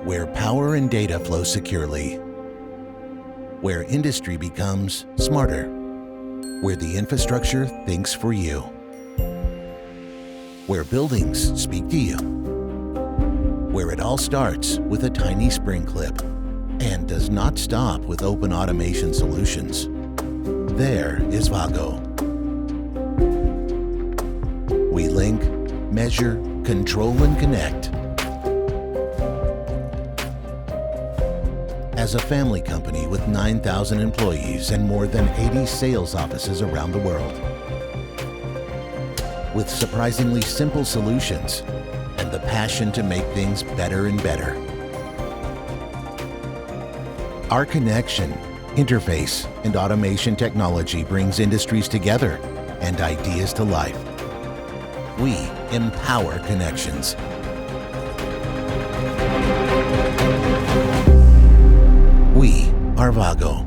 Where power and data flow securely. Where industry becomes smarter. Where the infrastructure thinks for you. Where buildings speak to you. Where it all starts with a tiny spring clip and does not stop with open automation solutions. There is WAGO. We link, measure, control, and connect. As a family company with 9,000 employees and more than 80 sales offices around the world. With surprisingly simple solutions and the passion to make things better and better. Our connection, interface, and automation technology brings industries together and ideas to life. We empower connections. We are WAGO.